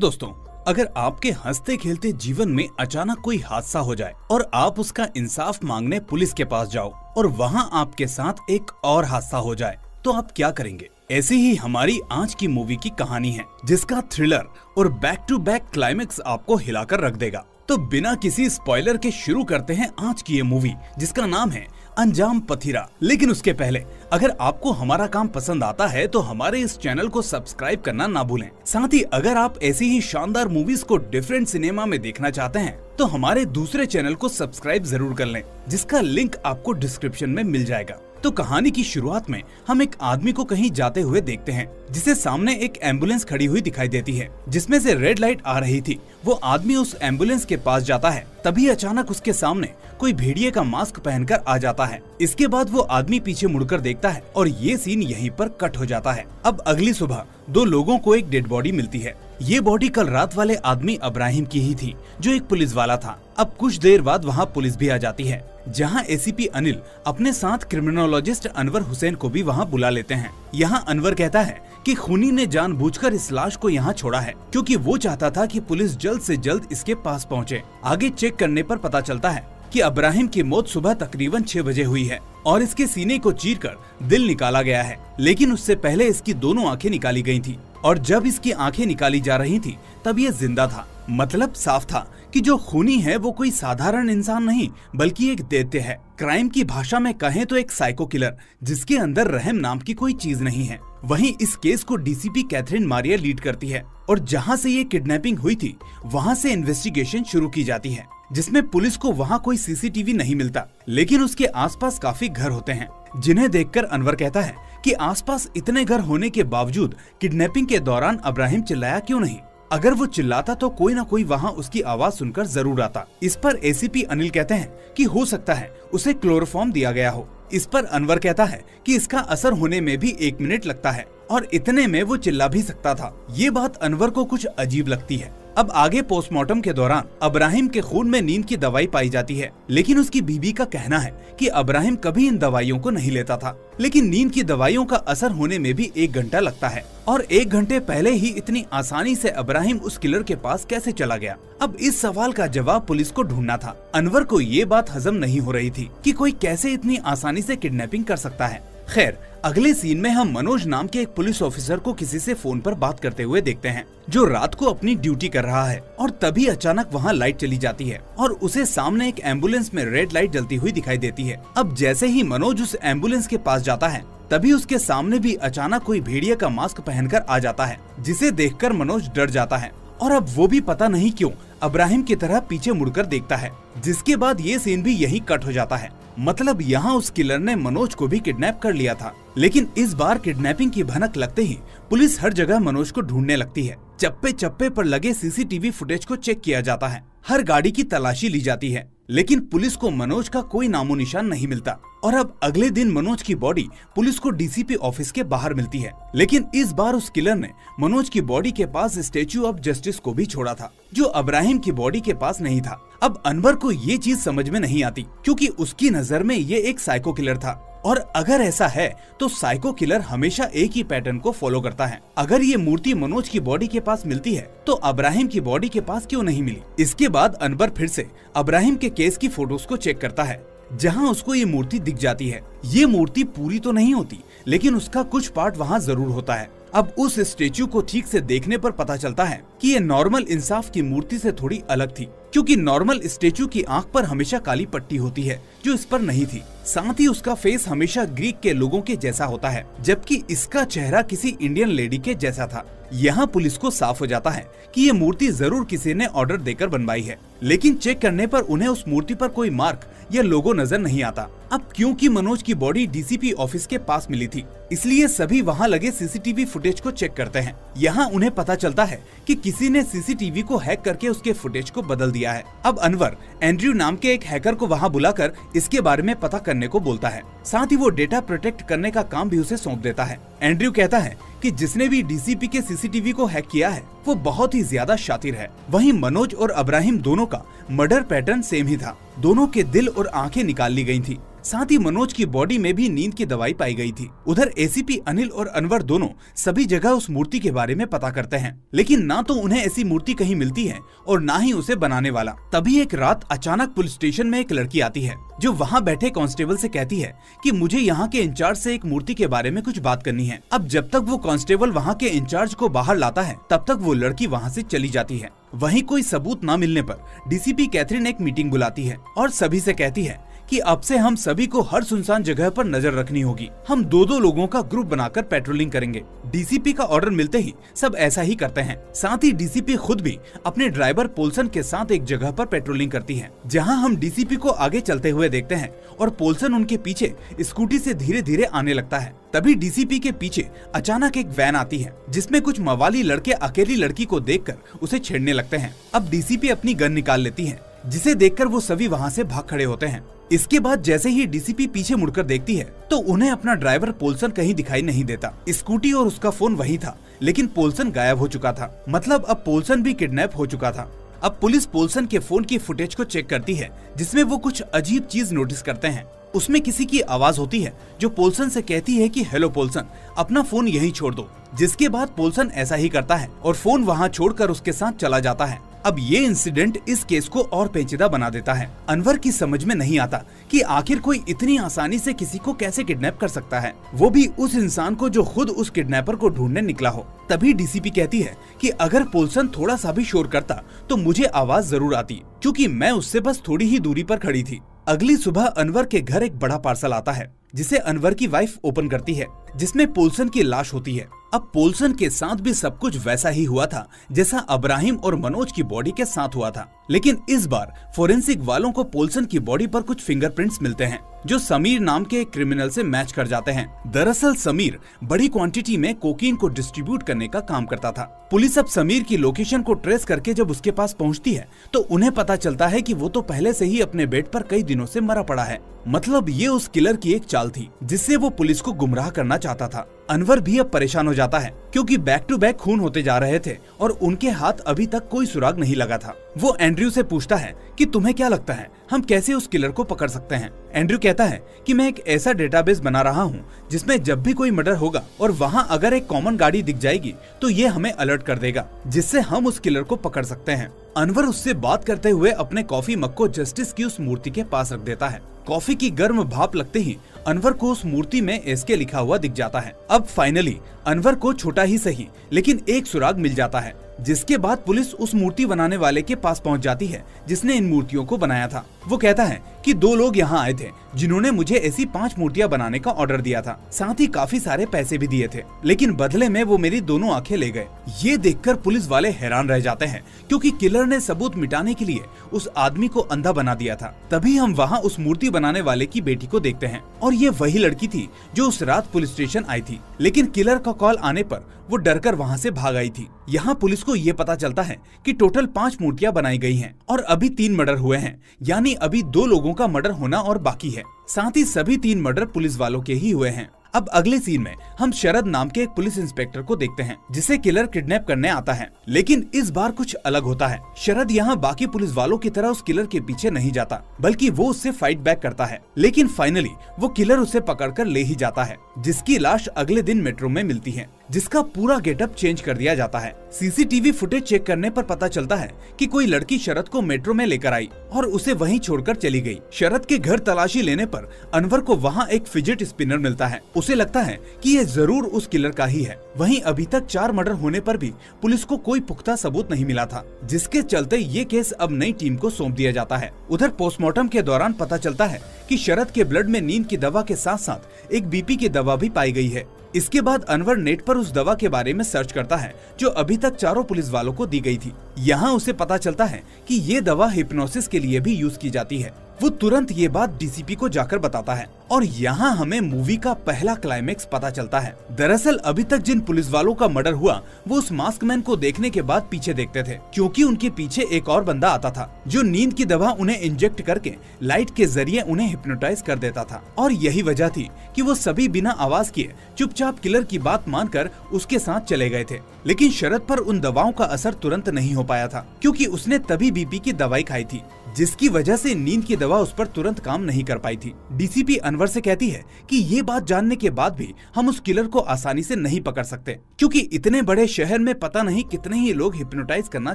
दोस्तों, अगर आपके हंसते खेलते जीवन में अचानक कोई हादसा हो जाए और आप उसका इंसाफ मांगने पुलिस के पास जाओ और वहां आपके साथ एक और हादसा हो जाए, तो आप क्या करेंगे? ऐसी ही हमारी आज की मूवी की कहानी है, जिसका थ्रिलर और बैक टू बैक क्लाइमेक्स आपको हिलाकर रख देगा। तो बिना किसी स्पॉइलर के शुरू करते हैं आज की ये मूवी, जिसका नाम है अंजाम पथीरा। लेकिन उसके पहले अगर आपको हमारा काम पसंद आता है तो हमारे इस चैनल को सब्सक्राइब करना ना भूलें। साथ ही अगर आप ऐसी ही शानदार मूवीज को डिफरेंट सिनेमा में देखना चाहते हैं तो हमारे दूसरे चैनल को सब्सक्राइब जरूर कर लें, जिसका लिंक आपको डिस्क्रिप्शन में मिल जाएगा। तो कहानी की शुरुआत में हम एक आदमी को कहीं जाते हुए देखते हैं, जिसे सामने एक एम्बुलेंस खड़ी हुई दिखाई देती है, जिसमें से रेड लाइट आ रही थी। वो आदमी उस एम्बुलेंस के पास जाता है, तभी अचानक उसके सामने कोई भेड़िए का मास्क पहनकर आ जाता है। इसके बाद वो आदमी पीछे मुड़कर देखता है और ये सीन यहीं पर कट हो जाता है। अब अगली सुबह दो लोगों को एक डेड बॉडी मिलती है। ये बॉडी कल रात वाले आदमी इब्राहिम की ही थी, जो एक पुलिस वाला था। अब कुछ देर बाद वहाँ पुलिस भी आ जाती है, जहाँ एसीपी अनिल अपने साथ क्रिमिनोलॉजिस्ट अनवर हुसैन को भी वहाँ बुला लेते हैं। यहाँ अनवर कहता है कि खूनी ने जानबूझकर इस लाश को यहाँ छोड़ा है, क्योंकि वो चाहता था कि पुलिस जल्द से जल्द इसके पास पहुँचे। आगे चेक करने पर पता चलता है कि इब्राहिम की मौत सुबह तकरीबन 6 बजे हुई है और इसके सीने को चीरकर दिल निकाला गया है। लेकिन उससे पहले इसकी दोनों आंखें निकाली गई थी, और जब इसकी आंखें निकाली जा रही थी तब ये जिंदा था। मतलब साफ था कि जो खूनी है वो कोई साधारण इंसान नहीं, बल्कि एक दैत्य है। क्राइम की भाषा में कहें तो एक साइको किलर, जिसके अंदर रहम नाम की कोई चीज नहीं है। वहीं इस केस को डीसीपी कैथरीन मारिया लीड करती है, और जहां से ये किडनैपिंग हुई थी वहां से इन्वेस्टिगेशन शुरू की जाती है, जिसमें पुलिस को वहां कोई सीसीटीवी नहीं मिलता। लेकिन उसके आसपास काफी घर होते हैं, जिन्हें देखकर अनवर कहता है कि आसपास इतने घर होने के बावजूद किडनैपिंग के दौरान इब्राहिम चिल्लाया क्यों नहीं? अगर वो चिल्लाता तो कोई ना कोई वहाँ उसकी आवाज सुनकर जरूर आता। इस पर एसीपी अनिल कहते हैं कि हो सकता है उसे क्लोरोफॉर्म दिया गया हो। इस पर अनवर कहता है कि इसका असर होने में भी 1 मिनट लगता है और इतने में वो चिल्ला भी सकता था। ये बात अनवर को कुछ अजीब लगती है। अब आगे पोस्टमार्टम के दौरान इब्राहिम के खून में नींद की दवाई पाई जाती है, लेकिन उसकी बीबी का कहना है कि इब्राहिम कभी इन दवाइयों को नहीं लेता था। लेकिन नींद की दवाइयों का असर होने में भी 1 घंटा लगता है, और 1 घंटे पहले ही इतनी आसानी से इब्राहिम उस किलर के पास कैसे चला गया? अब इस सवाल का जवाब पुलिस को ढूंढना था। अनवर को ये बात हजम नहीं हो रही थी कि कोई कैसे इतनी आसानी से किडनैपिंग कर सकता है। खैर, अगले सीन में हम मनोज नाम के एक पुलिस ऑफिसर को किसी से फोन पर बात करते हुए देखते हैं, जो रात को अपनी ड्यूटी कर रहा है। और तभी अचानक वहाँ लाइट चली जाती है और उसे सामने एक एम्बुलेंस में रेड लाइट जलती हुई दिखाई देती है। अब जैसे ही मनोज उस एम्बुलेंस के पास जाता है, तभी उसके सामने भी अचानक कोई भेड़िए का मास्क पहनकर आ जाता है, जिसे देखकर मनोज डर जाता है और अब वो भी पता नहीं क्यों इब्राहिम की तरह पीछे मुड़कर देखता है। जिसके बाद ये सीन भी यहीं कट हो जाता है। मतलब यहाँ उस किलर ने मनोज को भी किडनैप कर लिया था। लेकिन इस बार किडनैपिंग की भनक लगते ही पुलिस हर जगह मनोज को ढूंढने लगती है। चप्पे चप्पे पर लगे सीसीटीवी फुटेज को चेक किया जाता है, हर गाड़ी की तलाशी ली जाती है, लेकिन पुलिस को मनोज का कोई नामो निशान नहीं मिलता। और अब अगले दिन मनोज की बॉडी पुलिस को डीसीपी ऑफिस के बाहर मिलती है। लेकिन इस बार उस किलर ने मनोज की बॉडी के पास स्टैच्यू ऑफ जस्टिस को भी छोड़ा था, जो इब्राहिम की बॉडी के पास नहीं था। अब अनवर को ये चीज समझ में नहीं आती, क्योंकि उसकी नजर में ये एक साइको किलर था, और अगर ऐसा है तो साइको किलर हमेशा एक ही पैटर्न को फॉलो करता है। अगर ये मूर्ति मनोज की बॉडी के पास मिलती है तो इब्राहिम की बॉडी के पास क्यों नहीं मिली? इसके बाद अनवर फिर से इब्राहिम के केस की फोटोज को चेक करता है, जहां उसको ये मूर्ति दिख जाती है। ये मूर्ति पूरी तो नहीं होती, लेकिन उसका कुछ पार्ट वहां जरूर होता है। अब उस स्टेच्यू को ठीक से देखने पर पता चलता है कि ये नॉर्मल इंसाफ की मूर्ति से थोड़ी अलग थी, क्योंकि नॉर्मल स्टेच्यू की आंख पर हमेशा काली पट्टी होती है, जो इस पर नहीं थी। साथ ही उसका फेस हमेशा ग्रीक के लोगों के जैसा होता है, जबकि इसका चेहरा किसी इंडियन लेडी के जैसा था। यहाँ पुलिस को साफ हो जाता है कि ये मूर्ति जरूर किसी ने ऑर्डर देकर बनवाई है, लेकिन चेक करने पर उन्हें उस मूर्ति पर कोई मार्क या लोगो नजर नहीं आता। अब क्योंकि मनोज की बॉडी डीसीपी ऑफिस के पास मिली थी, इसलिए सभी वहां लगे सीसीटीवी फुटेज को चेक करते हैं। यहाँ उन्हें पता चलता है कि किसी ने सीसीटीवी को हैक करके उसके फुटेज को बदल दिया है। अब अनवर एंड्रयू नाम के एक हैकर को वहाँ बुलाकर इसके बारे में पता करने को बोलता है। साथ ही वो डेटा प्रोटेक्ट करने का काम भी उसे सौंप देता है। एंड्रयू कहता है कि जिसने भी डीसीपी के सीसीटीवी को हैक किया है वो बहुत ही ज्यादा शातिर है। वहीं मनोज और इब्राहिम दोनों का मर्डर पैटर्न सेम ही था। दोनों के दिल और आंखें निकाल ली गई थी। साथ ही मनोज की बॉडी में भी नींद की दवाई पाई गई थी। उधर एसीपी अनिल और अनवर दोनों सभी जगह उस मूर्ति के बारे में पता करते हैं, लेकिन ना तो उन्हें ऐसी मूर्ति कहीं मिलती है और ना ही उसे बनाने वाला। तभी एक रात अचानक पुलिस स्टेशन में एक लड़की आती है जो वहाँ बैठे कांस्टेबल से कहती है कि मुझे यहाँ के इंचार्ज से एक मूर्ति के बारे में कुछ बात करनी है। अब जब तक वो कांस्टेबल वहाँ के इंचार्ज को बाहर लाता है तब तक वो लड़की वहाँ से चली जाती है। वहीं कोई सबूत न मिलने पर डीसीपी कैथरीन एक मीटिंग बुलाती है और सभी से कहती है कि अब से हम सभी को हर सुनसान जगह पर नजर रखनी होगी। हम दो लोगों का ग्रुप बनाकर पेट्रोलिंग करेंगे। डीसीपी का ऑर्डर मिलते ही सब ऐसा ही करते हैं। साथ ही डीसीपी खुद भी अपने ड्राइवर पोल्सन के साथ एक जगह पर पेट्रोलिंग करती है, जहां हम डीसीपी को आगे चलते हुए देखते हैं और पोल्सन उनके पीछे स्कूटी से धीरे धीरे आने लगता है। तभी डीसीपी के पीछे अचानक एक वैन आती है जिसमें कुछ मवाली लड़के अकेली लड़की को देखकर उसे छेड़ने लगते हैं। अब डीसीपी अपनी गन निकाल लेती है, जिसे देखकर वो सभी वहाँ से भाग खड़े होते हैं। इसके बाद जैसे ही डीसीपी पीछे मुड़कर देखती है तो उन्हें अपना ड्राइवर पोल्सन कहीं दिखाई नहीं देता। स्कूटी और उसका फोन वही था, लेकिन पोल्सन गायब हो चुका था। मतलब अब पोल्सन भी किडनैप हो चुका था। अब पुलिस पोल्सन के फोन की फुटेज को चेक करती है, जिसमें वो कुछ अजीब चीज नोटिस करते हैं। उसमें किसी की आवाज होती है जो पोल्सन से कहती है कि हेलो पोल्सन, अपना फोन यहीं छोड़ दो। जिसके बाद पोल्सन ऐसा ही करता है और फोन वहाँ छोड़कर उसके साथ चला जाता है। अब ये इंसिडेंट इस केस को और पेचीदा बना देता है। अनवर की समझ में नहीं आता कि आखिर कोई इतनी आसानी से किसी को कैसे किडनैप कर सकता है, वो भी उस इंसान को जो खुद उस किडनैपर को ढूंढने निकला हो। तभी डीसीपी कहती है कि अगर पोल्सन थोड़ा सा भी शोर करता तो मुझे आवाज जरूर आती, क्योंकि मैं उससे बस थोड़ी ही दूरी पर खड़ी थी। अगली सुबह अनवर के घर एक बड़ा पार्सल आता है, जिसे अनवर की वाइफ ओपन करती है, जिसमें पोल्सन की लाश होती है। अब पोल्सन के साथ भी सब कुछ वैसा ही हुआ था जैसा अब्राहिम और मनोज की बॉडी के साथ हुआ था, लेकिन इस बार फोरेंसिक वालों को पोल्सन की बॉडी पर कुछ फिंगरप्रिंट्स मिलते हैं जो समीर नाम के एक क्रिमिनल से मैच कर जाते हैं। दरअसल समीर बड़ी क्वांटिटी में कोकीन को डिस्ट्रीब्यूट करने का काम करता था। पुलिस अब समीर की लोकेशन को ट्रेस करके जब उसके पास पहुंचती है तो उन्हें पता चलता है कि वो तो पहले से ही अपने बेड पर कई दिनों से मरा पड़ा है। मतलब ये उस किलर की एक चाल थी जिससे वो पुलिस को गुमराह करना चाहता था। अनवर भी अब परेशान हो जाता है क्योंकि बैक टू बैक खून होते जा रहे थे और उनके हाथ अभी तक कोई सुराग नहीं लगा था। वो एंड्रयू से पूछता है कि तुम्हें क्या लगता है हम कैसे उस किलर को पकड़ सकते हैं। एंड्रयू कहता है कि मैं एक ऐसा डेटाबेस बना रहा हूँ जिसमें जब भी कोई मर्डर होगा और वहाँ अगर एक कॉमन गाड़ी दिख जाएगी तो ये हमें अलर्ट कर देगा, जिससे हम उस किलर को पकड़ सकते हैं। अनवर उससे बात करते हुए अपने कॉफी मग को जस्टिस की उस मूर्ति के पास रख देता है। कॉफी की गर्म भाप लगते ही अनवर को उस मूर्ति में एसके लिखा हुआ दिख जाता है। अब फाइनली अनवर को छोटा ही सही लेकिन एक सुराग मिल जाता है, जिसके बाद पुलिस उस मूर्ति बनाने वाले के पास पहुंच जाती है जिसने इन मूर्तियों को बनाया था। वो कहता है कि 2 लोग यहाँ आए थे जिन्होंने मुझे ऐसी 5 मूर्तियाँ बनाने का ऑर्डर दिया था, साथ ही काफी सारे पैसे भी दिए थे, लेकिन बदले में वो मेरी दोनों आंखें ले गए। ये देखकर पुलिस वाले हैरान रह जाते हैं क्योंकि किलर ने सबूत मिटाने के लिए उस आदमी को अंधा बना दिया था। तभी हम वहाँ उस मूर्ति बनाने वाले की बेटी को देखते हैं और ये वही लड़की थी जो उस रात पुलिस स्टेशन आई थी, लेकिन किलर का कॉल आने पर वो डरकर वहाँ से भाग आई थी। यहाँ पुलिस को ये पता चलता है कि टोटल 5 मूर्तियाँ बनाई गई हैं और अभी 3 मर्डर हुए हैं, यानी अभी 2 लोगों का मर्डर होना और बाकी है। साथ ही सभी 3 मर्डर पुलिस वालों के ही हुए हैं। अब अगले सीन में हम शरद नाम के एक पुलिस इंस्पेक्टर को देखते हैं जिसे किलर किडनैप करने आता है, लेकिन इस बार कुछ अलग होता है। शरद यहाँ बाकी पुलिस वालों की तरह उस किलर के पीछे नहीं जाता, बल्कि वो उससे फाइट बैक करता है, लेकिन फाइनली वो किलर उसे पकड़कर ले ही जाता है, जिसकी लाश अगले दिन मेट्रो में मिलती है, जिसका पूरा गेटअप चेंज कर दिया जाता है। सीसीटीवी फुटेज चेक करने पर पता चलता है कि कोई लड़की शरद को मेट्रो में लेकर आई और उसे वहीं छोड़कर चली गई। शरद के घर तलाशी लेने पर अनवर को वहाँ एक फिजेट स्पिनर मिलता है। उसे लगता है कि ये जरूर उस किलर का ही है। वहीं अभी तक 4 मर्डर होने पर भी पुलिस को कोई पुख्ता सबूत नहीं मिला था, जिसके चलते ये केस अब नई टीम को सौंप दिया जाता है। उधर पोस्टमार्टम के दौरान पता चलता है कि शरद के ब्लड में नींद की दवा के साथ साथ एक बीपी की दवा भी पाई गई है। इसके बाद अनवर नेट पर उस दवा के बारे में सर्च करता है जो अभी तक 4 पुलिस वालों को दी गई थी। यहाँ उसे पता चलता है कि ये दवा हिप्नोसिस के लिए भी यूज की जाती है। वो तुरंत ये बात डीसीपी को जाकर बताता है और यहाँ हमें मूवी का पहला क्लाइमेक्स पता चलता है। दरअसल अभी तक जिन पुलिस वालों का मर्डर हुआ वो उस मास्क मैन को देखने के बाद पीछे देखते थे, क्योंकि उनके पीछे एक और बंदा आता था जो नींद की दवा उन्हें इंजेक्ट करके लाइट के जरिए उन्हें हिप्नोटाइज कर देता था। और यही वजह थी कि वो सभी बिना आवाज किए चुपचाप किलर की बात मानकर उसके साथ चले गए थे। लेकिन शरद पर उन दवाओं का असर तुरंत नहीं हो पाया था, क्योंकि उसने तभी बीपी की दवाई खाई थी, जिसकी वजह से नींद की दवा उस पर तुरंत काम नहीं कर पाई थी। डीसीपी अनवर से कहती है कि ये बात जानने के बाद भी हम उस किलर को आसानी से नहीं पकड़ सकते, क्योंकि इतने बड़े शहर में पता नहीं कितने ही लोग हिप्नोटाइज करना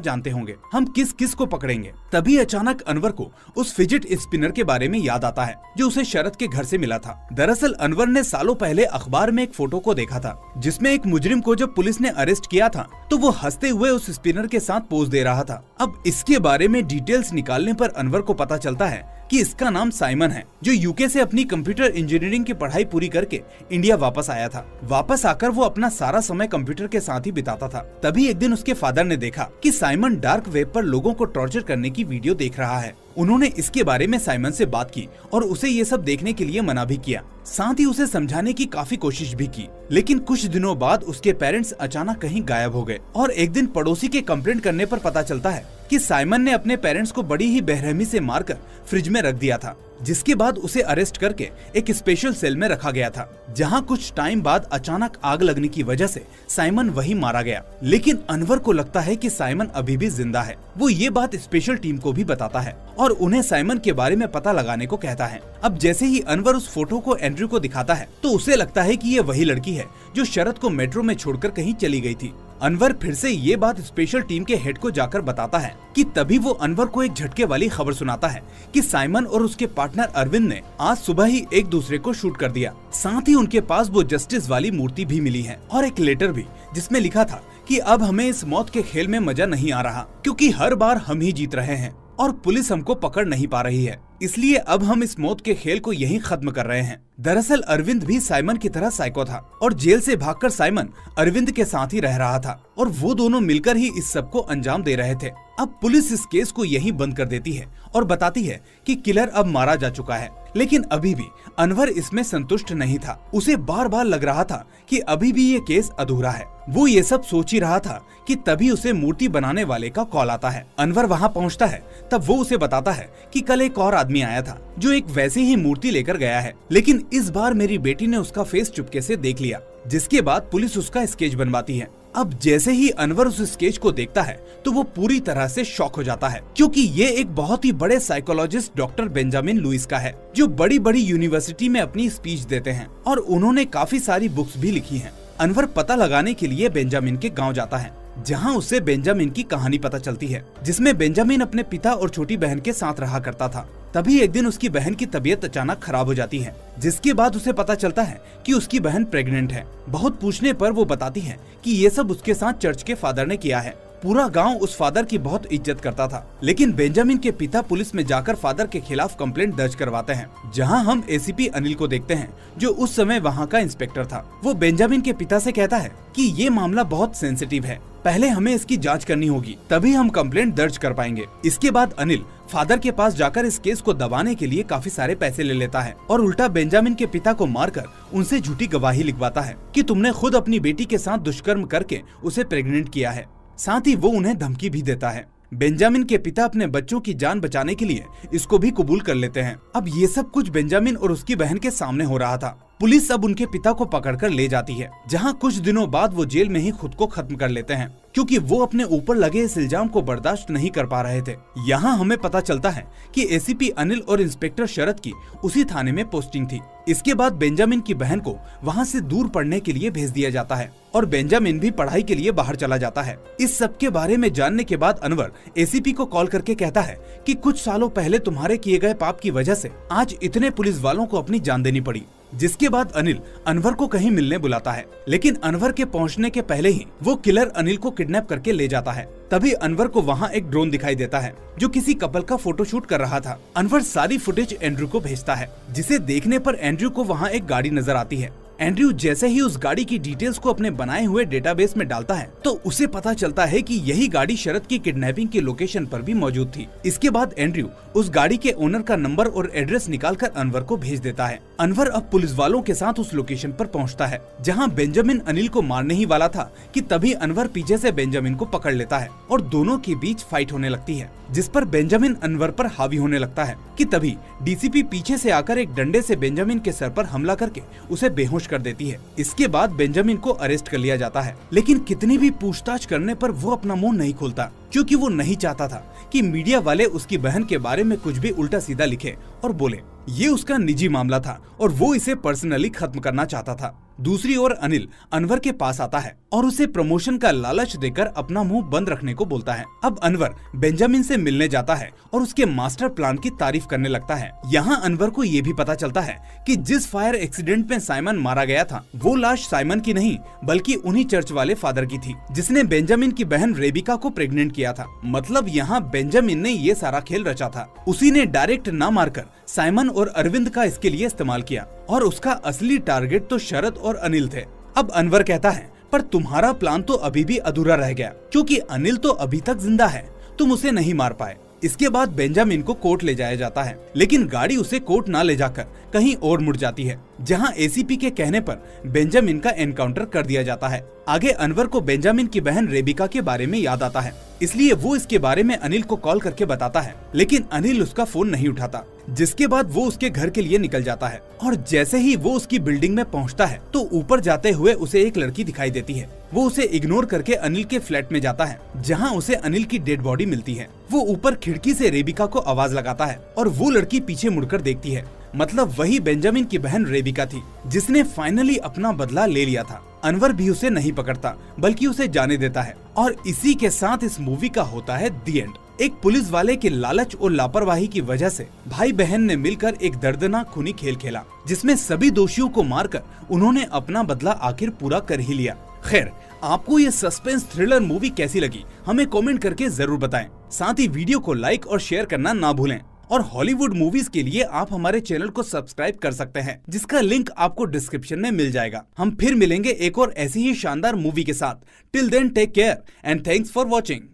जानते होंगे, हम किस किस को पकड़ेंगे। तभी अचानक अनवर को उस फिजिट स्पिनर के बारे में याद आता है जो उसे शरद के घर से मिला था। दरअसल अनवर ने सालों पहले अखबार में एक फोटो को देखा था जिसमें एक मुजरिम को जब पुलिस ने अरेस्ट किया था तो वो हंसते हुए उस स्पिनर के साथ पोज दे रहा था। अब इसके बारे में डिटेल्स निकालने पर अनवर को पता चलता है कि इसका नाम साइमन है, जो यूके से अपनी कंप्यूटर इंजीनियरिंग की पढ़ाई पूरी करके इंडिया वापस आया था। वापस आकर वो अपना सारा समय कंप्यूटर के साथ ही बिताता था। तभी एक दिन उसके फादर ने देखा कि साइमन डार्क वेब पर लोगों को टॉर्चर करने की वीडियो देख रहा है। उन्होंने इसके बारे में साइमन से बात की और उसे ये सब देखने के लिए मना भी किया, साथ ही उसे समझाने की काफी कोशिश भी की। लेकिन कुछ दिनों बाद उसके पेरेंट्स अचानक कहीं गायब हो गए और एक दिन पड़ोसी के कंप्लेंट करने पर पता चलता है कि साइमन ने अपने पेरेंट्स को बड़ी ही बेरहमी से मारकर फ्रिज में रख दिया था, जिसके बाद उसे अरेस्ट करके एक स्पेशल सेल में रखा गया था, जहां कुछ टाइम बाद अचानक आग लगने की वजह से साइमन वहीं मारा गया। लेकिन अनवर को लगता है कि साइमन अभी भी जिंदा है। वो ये बात स्पेशल टीम को भी बताता है और उन्हें साइमन के बारे में पता लगाने को कहता है। अब जैसे ही अनवर उस फोटो को एंड्रयू को दिखाता है तो उसे लगता है कि ये वही लड़की है जो शरद को मेट्रो में छोड़कर कहीं चली गई थी। अनवर फिर से ये बात स्पेशल टीम के हेड को जाकर बताता है कि तभी वो अनवर को एक झटके वाली खबर सुनाता है कि साइमन और उसके पार्टनर अरविंद ने आज सुबह ही एक दूसरे को शूट कर दिया। साथ ही उनके पास वो जस्टिस वाली मूर्ति भी मिली है और एक लेटर भी जिसमें लिखा था कि अब हमें इस मौत के खेल में मजा नहीं आ रहा, क्योंकि हर बार हम ही जीत रहे हैं और पुलिस हमको पकड़ नहीं पा रही है, इसलिए अब हम इस मौत के खेल को यहीं खत्म कर रहे हैं। दरअसल अरविंद भी साइमन की तरह साइको था और जेल से भागकर साइमन अरविंद के साथ ही रह रहा था और वो दोनों मिलकर ही इस सब को अंजाम दे रहे थे। अब पुलिस इस केस को यहीं बंद कर देती है और बताती है कि किलर अब मारा जा चुका है। लेकिन अभी भी अनवर इसमें संतुष्ट नहीं था। उसे बार बार लग रहा था कि अभी भी ये केस अधूरा है। वो ये सब सोच ही रहा था कि तभी उसे मूर्ति बनाने वाले का कॉल आता है। अनवर वहाँ पहुँचता है तब वो उसे बताता है कि कल एक और आदमी आया था जो एक वैसी ही मूर्ति लेकर गया है, लेकिन इस बार मेरी बेटी ने उसका फेस चुपके से देख लिया, जिसके बाद पुलिस उसका स्केच बनवाती है। अब जैसे ही अनवर उस स्केच को देखता है तो वो पूरी तरह से शॉक हो जाता है, क्योंकि ये एक बहुत ही बड़े साइकोलॉजिस्ट डॉक्टर बेंजामिन लुइस का है, जो बड़ी बड़ी यूनिवर्सिटी में अपनी स्पीच देते हैं और उन्होंने काफी सारी बुक्स भी लिखी हैं। अनवर पता लगाने के लिए बेंजामिन के गांव जाता है, जहां उससे बेंजामिन की कहानी पता चलती है, जिसमें बेंजामिन अपने पिता और छोटी बहन के साथ रहा करता था। तभी एक दिन उसकी बहन की तबीयत अचानक खराब हो जाती है, जिसके बाद उसे पता चलता है कि उसकी बहन प्रेग्नेंट है। बहुत पूछने पर वो बताती है कि ये सब उसके साथ चर्च के फादर ने किया है। पूरा गांव उस फादर की बहुत इज्जत करता था, लेकिन बेंजामिन के पिता पुलिस में जाकर फादर के खिलाफ कंप्लेंट दर्ज करवाते हैं, जहां हम एसीपी अनिल को देखते हैं, जो उस समय वहां का इंस्पेक्टर था। वो बेंजामिन के पिता से कहता है कि ये मामला बहुत सेंसिटिव है, पहले हमें इसकी जांच करनी होगी, तभी हम कंप्लेंट दर्ज कर पाएंगे। इसके बाद अनिल फादर के पास जाकर इस केस को दबाने के लिए काफी सारे पैसे ले लेता है और उल्टा बेंजामिन के पिता को मारकर उनसे झूठी गवाही लिखवाता है कि तुमने खुद अपनी बेटी के साथ दुष्कर्म करके उसे प्रेग्नेंट किया है। साथ ही वो उन्हें धमकी भी देता है। बेंजामिन के पिता अपने बच्चों की जान बचाने के लिए इसको भी कबूल कर लेते हैं। अब ये सब कुछ बेंजामिन और उसकी बहन के सामने हो रहा था। पुलिस अब उनके पिता को पकड़कर ले जाती है, जहां कुछ दिनों बाद वो जेल में ही खुद को खत्म कर लेते हैं, क्योंकि वो अपने ऊपर लगे इस इल्जाम को बर्दाश्त नहीं कर पा रहे थे। यहाँ हमें पता चलता है कि एसीपी अनिल और इंस्पेक्टर शरद की उसी थाने में पोस्टिंग थी। इसके बाद बेंजामिन की बहन को वहाँ से दूर पढ़ने के लिए भेज दिया जाता है और बेंजामिन भी पढ़ाई के लिए बाहर चला जाता है। इस सब के बारे में जानने के बाद अनवर एसीपी को कॉल करके कहता है कि कुछ सालों पहले तुम्हारे किए गए पाप की वजह से आज इतने पुलिस वालों को अपनी जान देनी पड़ी। जिसके बाद अनिल अनवर को कहीं मिलने बुलाता है, लेकिन अनवर के पहुंचने के पहले ही वो किलर अनिल को किडनैप करके ले जाता है। तभी अनवर को वहाँ एक ड्रोन दिखाई देता है जो किसी कपल का फोटोशूट कर रहा था। अनवर सारी फुटेज एंड्रयू को भेजता है, जिसे देखने पर एंड्रयू को वहाँ एक गाड़ी नजर आती है। एंड्रयू जैसे ही उस गाड़ी की डिटेल्स को अपने बनाए हुए डेटाबेस में डालता है तो उसे पता चलता है कि यही गाड़ी शरद की किडनैपिंग के लोकेशन पर भी मौजूद थी। इसके बाद एंड्रयू उस गाड़ी के ओनर का नंबर और एड्रेस निकालकर अनवर को भेज देता है। अनवर अब पुलिस वालों के साथ उस लोकेशन पर पहुंचता है, जहां बेंजामिन अनिल को मारने ही वाला था कि तभी अनवर पीछे से बेंजामिन को पकड़ लेता है और दोनों के बीच फाइट होने लगती है, जिस पर बेंजामिन अनवर पर हावी होने लगता है कि तभी डीसीपी पीछे से आकर एक डंडे से बेंजामिन के सर पर हमला करके उसे बेहोश खामोश कर देती है। इसके बाद बेंजामिन को अरेस्ट कर लिया जाता है, लेकिन कितनी भी पूछताछ करने पर वो अपना मुंह नहीं खोलता, क्योंकि वो नहीं चाहता था कि मीडिया वाले उसकी बहन के बारे में कुछ भी उल्टा सीधा लिखे और बोले। ये उसका निजी मामला था और वो इसे पर्सनली खत्म करना चाहता था। दूसरी ओर अनिल अनवर के पास आता है और उसे प्रमोशन का लालच देकर अपना मुंह बंद रखने को बोलता है। अब अनवर बेंजामिन से मिलने जाता है और उसके मास्टर प्लान की तारीफ करने लगता है। यहाँ अनवर को ये भी पता चलता है कि जिस फायर एक्सीडेंट में साइमन मारा गया था वो लाश साइमन की नहीं बल्कि उन्हीं चर्च वाले फादर की थी जिसने बेंजामिन की बहन रेबिका को प्रेग्नेंट किया था। मतलब यहाँ बेंजामिन ने ये सारा खेल रचा था। उसी ने डायरेक्ट ना मारकर साइमन और अरविंद का इसके लिए इस्तेमाल किया और उसका असली टारगेट तो शरद और अनिल थे। अब अनवर कहता है, पर तुम्हारा प्लान तो अभी भी अधूरा रह गया, क्योंकि अनिल तो अभी तक जिंदा है, तुम उसे नहीं मार पाए। इसके बाद बेंजामिन को कोर्ट ले जाया जाता है, लेकिन गाड़ी उसे कोर्ट ना ले जाकर कहीं और मुड़ जाती है, जहां एसीपी के कहने पर बेंजामिन का एनकाउंटर कर दिया जाता है। आगे अनवर को बेंजामिन की बहन रेबिका के बारे में याद आता है, इसलिए वो इसके बारे में अनिल को कॉल करके बताता है, लेकिन अनिल उसका फोन नहीं उठाता। जिसके बाद वो उसके घर के लिए निकल जाता है और जैसे ही वो उसकी बिल्डिंग में पहुंचता है तो ऊपर जाते हुए उसे एक लड़की दिखाई देती है। वो उसे इग्नोर करके अनिल के फ्लैट में जाता है, जहां उसे अनिल की डेड बॉडी मिलती है। वो ऊपर खिड़की से रेबिका को आवाज लगाता है और वो लड़की पीछे मुड़कर देखती है। मतलब वही बेंजामिन की बहन रेबिका थी जिसने फाइनली अपना बदला ले लिया था। अनवर भी उसे नहीं पकड़ता बल्कि उसे जाने देता है और इसी के साथ इस मूवी का होता है दी एंड। एक पुलिस वाले के लालच और लापरवाही की वजह से भाई बहन ने मिलकर एक दर्दनाक खूनी खेल खेला, जिसमें सभी दोषियों को मारकर उन्होंने अपना बदला आखिर पूरा कर ही लिया। खैर, आपको ये सस्पेंस थ्रिलर मूवी कैसी लगी हमें कमेंट करके जरूर बताएं। साथ ही वीडियो को लाइक और शेयर करना ना भूलें। और हॉलीवुड मूवीज के लिए आप हमारे चैनल को सब्सक्राइब कर सकते हैं, जिसका लिंक आपको डिस्क्रिप्शन में मिल जाएगा। हम फिर मिलेंगे एक और ऐसी ही शानदार मूवी के साथ। Till then take care and thanks for watching.